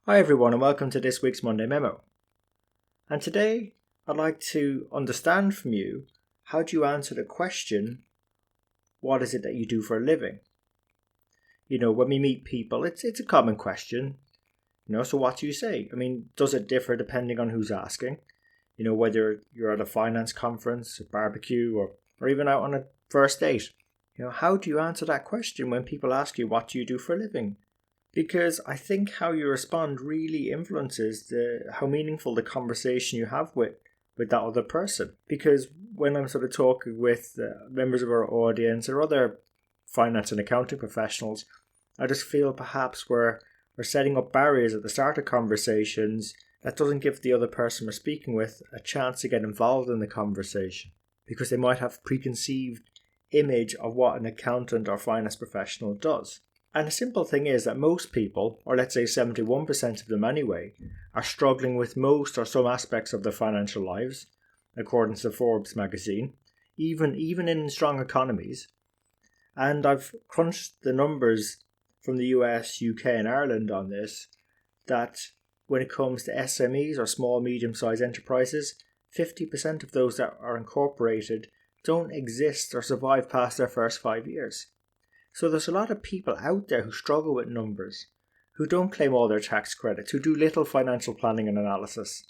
Hi everyone and welcome to this week's Monday Memo. And today I'd like to understand from you, how do you answer the question, what is it that you do for a living? When we meet people, it's a common question, so what do you say? Does it differ depending on who's asking? Whether you're at a finance conference, a barbecue, or even out on a first date. How do you answer that question when people ask you, what do you do for a living? Because I think how you respond really influences how meaningful the conversation you have with that other person. Because when I'm sort of talking with members of our audience or other finance and accounting professionals, I just feel perhaps we're setting up barriers at the start of conversations that doesn't give the other person we're speaking with a chance to get involved in the conversation. Because they might have preconceived image of what an accountant or finance professional does. And the simple thing is that most people, or let's say 71% of them anyway, are struggling with most or some aspects of their financial lives, according to Forbes magazine, even in strong economies. And I've crunched the numbers from the US, UK and Ireland on this, that when it comes to SMEs or small medium-sized enterprises, 50% of those that are incorporated don't exist or survive past their first 5 years. So there's a lot of people out there who struggle with numbers, who don't claim all their tax credits, who do little financial planning and analysis,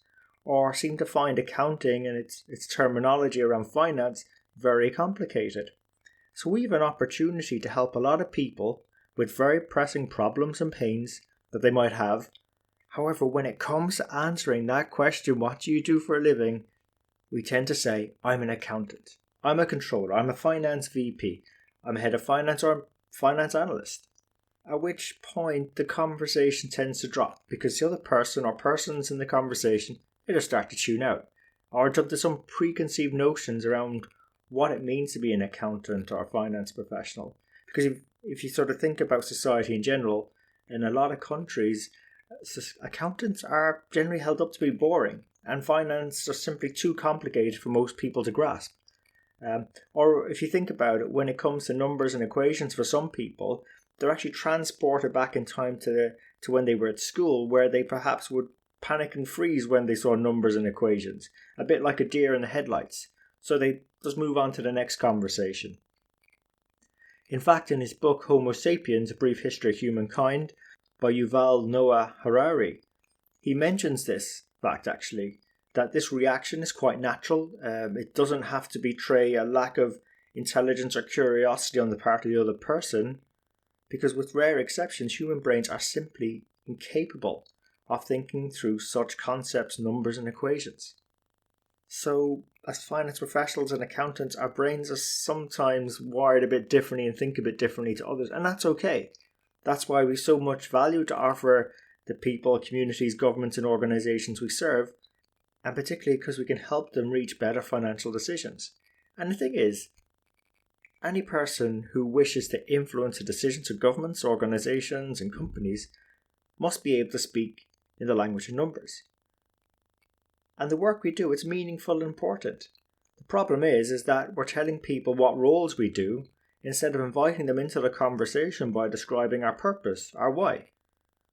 or seem to find accounting and its terminology around finance very complicated. So we have an opportunity to help a lot of people with very pressing problems and pains that they might have. However, when it comes to answering that question, what do you do for a living? We tend to say, I'm an accountant, I'm a controller, I'm a finance VP, I'm a head of finance or finance analyst. At which point the conversation tends to drop because the other person or persons in the conversation either start to tune out or jump to some preconceived notions around what it means to be an accountant or a finance professional. Because if you sort of think about society in general, in a lot of countries, accountants are generally held up to be boring and finance are simply too complicated for most people to grasp. Or if you think about it, when it comes to numbers and equations for some people, they're actually transported back in time to when they were at school, where they perhaps would panic and freeze when they saw numbers and equations, a bit like a deer in the headlights. So they just move on to the next conversation. In fact, in his book Homo Sapiens, A Brief History of Humankind by Yuval Noah Harari, he mentions this fact actually, that this reaction is quite natural. It doesn't have to betray a lack of intelligence or curiosity on the part of the other person, because with rare exceptions, human brains are simply incapable of thinking through such concepts, numbers and equations. So, as finance professionals and accountants, our brains are sometimes wired a bit differently and think a bit differently to others, and that's okay. That's why we so much value to offer the people, communities, governments and organisations we serve, and particularly because we can help them reach better financial decisions. And the thing is, any person who wishes to influence the decisions of governments, organisations and companies must be able to speak in the language of numbers. And the work we do is meaningful and important. The problem is that we're telling people what roles we do instead of inviting them into the conversation by describing our purpose, our why.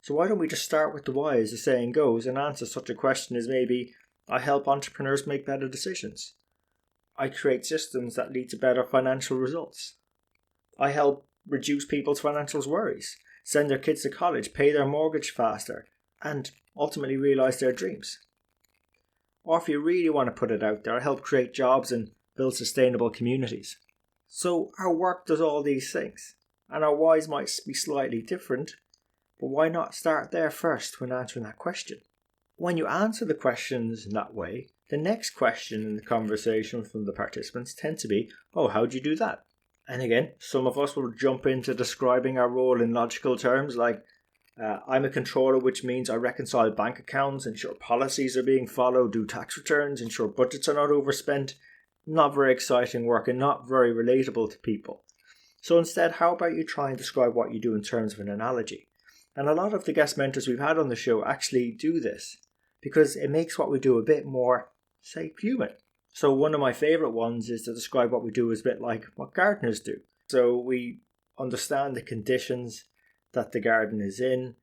So why don't we just start with the why, as the saying goes, and answer such a question as maybe, I help entrepreneurs make better decisions. I create systems that lead to better financial results. I help reduce people's financial worries, send their kids to college, pay their mortgage faster, and ultimately realise their dreams. Or if you really want to put it out there, I help create jobs and build sustainable communities. So our work does all these things, and our whys might be slightly different, but why not start there first when answering that question? When you answer the questions in that way, the next question in the conversation from the participants tend to be, oh, how do you do that? And again, some of us will jump into describing our role in logical terms like, I'm a controller, which means I reconcile bank accounts, ensure policies are being followed, do tax returns, ensure budgets are not overspent. Not very exciting work and not very relatable to people. So instead, how about you try and describe what you do in terms of an analogy? And a lot of the guest mentors we've had on the show actually do this, because it makes what we do a bit more, say, human. So one of my favourite ones is to describe what we do as a bit like what gardeners do. So we understand the conditions that the garden is in.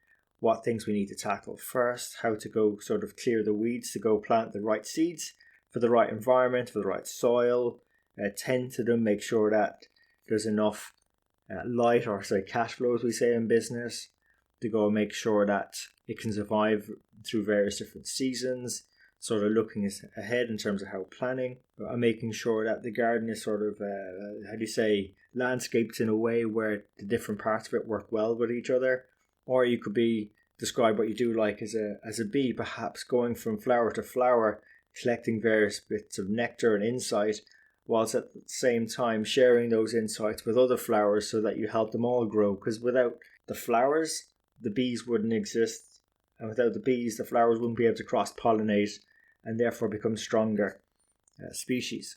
what things we need to tackle first, how to go sort of clear the weeds to go plant the right seeds for the right environment, for the right soil, tend to them, make sure that there's enough light, or cash flow, as we say in business, to go and make sure that it can survive through various different seasons, sort of looking ahead in terms of how planning, and making sure that the garden is sort of, landscaped in a way where the different parts of it work well with each other. Or you could describe what you do like as a bee, perhaps going from flower to flower, collecting various bits of nectar and insight, whilst at the same time sharing those insights with other flowers so that you help them all grow. Because without the flowers, the bees wouldn't exist, and without the bees, the flowers wouldn't be able to cross-pollinate and therefore become stronger species.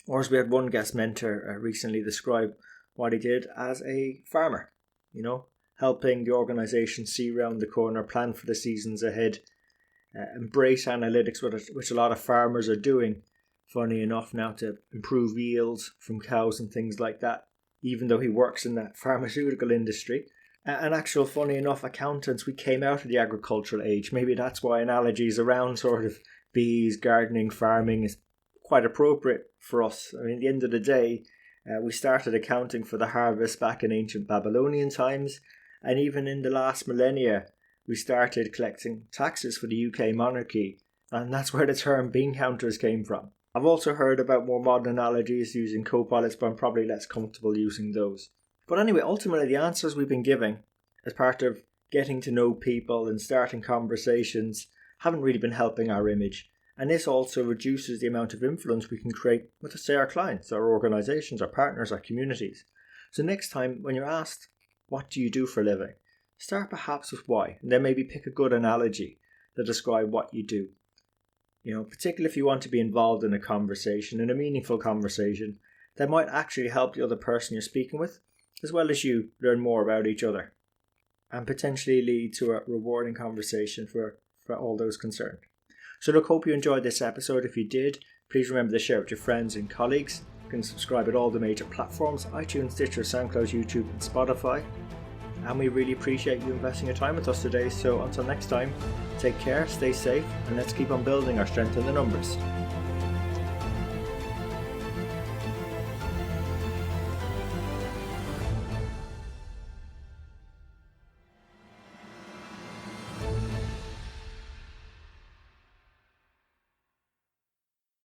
Or as we had one guest mentor recently describe what he did as a farmer, helping the organisation see round the corner, plan for the seasons ahead, embrace analytics, which a lot of farmers are doing, funny enough now, to improve yields from cows and things like that, even though he works in that pharmaceutical industry. And actual, funny enough, accountants, we came out of the agricultural age. Maybe that's why analogies around sort of bees, gardening, farming is quite appropriate for us. I mean, at the end of the day, we started accounting for the harvest back in ancient Babylonian times, and even in the last millennia, we started collecting taxes for the UK monarchy, and that's where the term bean counters came from. I've also heard about more modern analogies using co-pilots, but I'm probably less comfortable using those. But anyway, ultimately the answers we've been giving as part of getting to know people and starting conversations haven't really been helping our image. And this also reduces the amount of influence we can create with, say, our clients, our organisations, our partners, our communities. So next time when you're asked, what do you do for a living? Start perhaps with why, and then maybe pick a good analogy to describe what you do. Particularly if you want to be involved in a conversation, in a meaningful conversation, that might actually help the other person you're speaking with, as well as you learn more about each other, and potentially lead to a rewarding conversation for all those concerned. So look, hope you enjoyed this episode. If you did, please remember to share it with your friends and colleagues. You can subscribe at all the major platforms: iTunes, Stitcher, SoundCloud, YouTube and Spotify. And we really appreciate you investing your time with us today. So until next time, take care, stay safe, and let's keep on building our strength in the numbers.